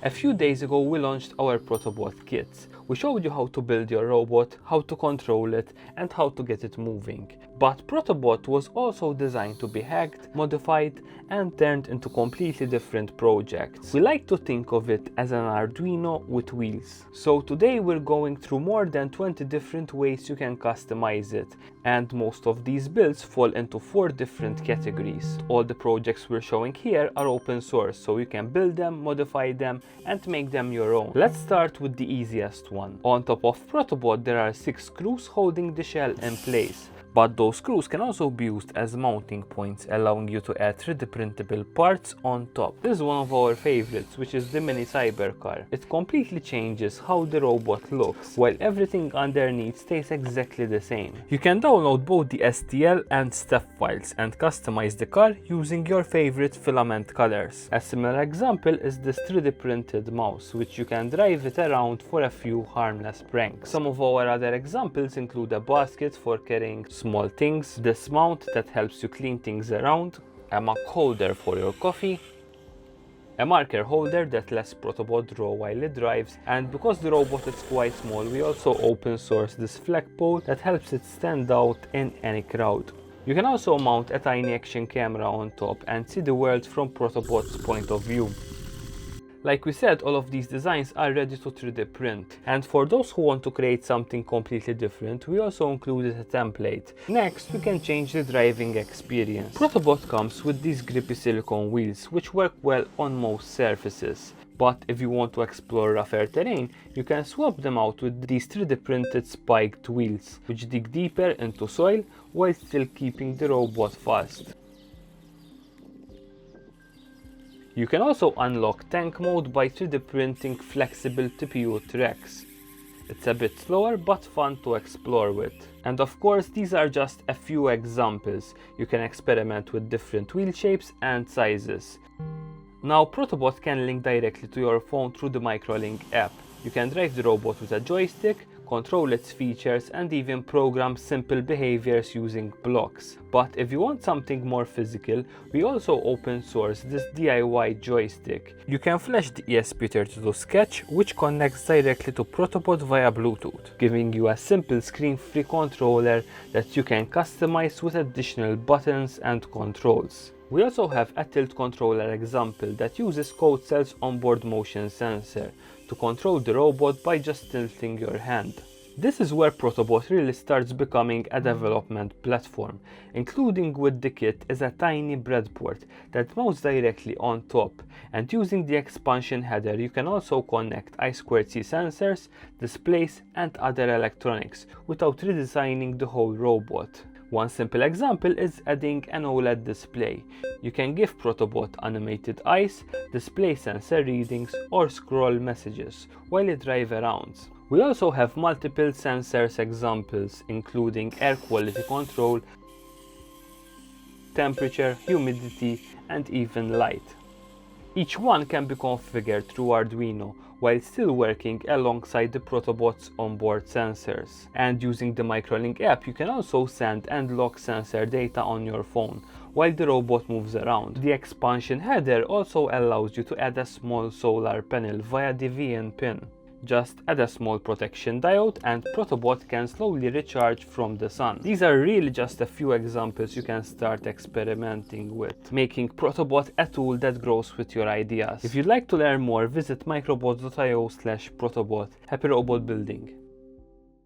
A few days ago we launched our ProtoBot kits. We showed you how to build your robot, how to control it, and how to get it moving. But ProtoBot was also designed to be hacked, modified, and turned into completely different projects. We like to think of it as an Arduino with wheels. So today we're going through more than 20 different ways you can customize it, and most of these builds fall into 4 different categories. All the projects we're showing here are open source, so you can build them, modify them, and make them your own. Let's start with the easiest one. On top of ProtoBot there are 6 screws holding the shell in place. But those screws can also be used as mounting points, allowing you to add 3D printable parts on top. This is one of our favorites, which is the mini cybercar. It completely changes how the robot looks, while everything underneath stays exactly the same. You can download both the STL and STEP files and customize the car using your favorite filament colors. A similar example is this 3D printed mouse, which you can drive it around for a few harmless pranks. Some of our other examples include a basket for carrying small things, this mount that helps you clean things around, a mug holder for your coffee, a marker holder that lets ProtoBot draw while it drives, and because the robot is quite small, we also open source this flagpole that helps it stand out in any crowd. You can also mount a tiny action camera on top and see the world from ProtoBot's point of view. Like we said, all of these designs are ready to 3D print, and for those who want to create something completely different, we also included a template. Next, we can change the driving experience. ProtoBot comes with these grippy silicone wheels, which work well on most surfaces. But if you want to explore rougher terrain, you can swap them out with these 3D printed spiked wheels, which dig deeper into soil while still keeping the robot fast. You can also unlock tank mode by 3D printing flexible TPU tracks. It's a bit slower but fun to explore with. And of course, these are just a few examples. You can experiment with different wheel shapes and sizes. Now ProtoBot can link directly to your phone through the MicroLink app. You can drive the robot with a joystick, control its features, and even program simple behaviors using blocks. But if you want something more physical, we also open source this DIY joystick. You can flash the ESP32 Sketch, which connects directly to ProtoBot via Bluetooth, giving you a simple screen-free controller that you can customize with additional buttons and controls. We also have a tilt controller example that uses code cell's onboard motion sensor to control the robot by just tilting your hand. This is where ProtoBot really starts becoming a development platform. Including with the kit is a tiny breadboard that mounts directly on top, and using the expansion header you can also connect I2C sensors, displays, and other electronics without redesigning the whole robot. One simple example is adding an OLED display. You can give ProtoBot animated eyes, display sensor readings, or scroll messages while it drives around. We also have multiple sensors examples, including air quality control, temperature, humidity, and even light. Each one can be configured through Arduino while still working alongside the ProtoBot's onboard sensors. And using the MicroLink app, you can also send and log sensor data on your phone while the robot moves around. The expansion header also allows you to add a small solar panel via the VN pin. Just add a small protection diode and ProtoBot can slowly recharge from the sun. These are really just a few examples you can start experimenting with, making ProtoBot a tool that grows with your ideas. If you'd like to learn more, visit microbot.io/protobot. Happy robot building!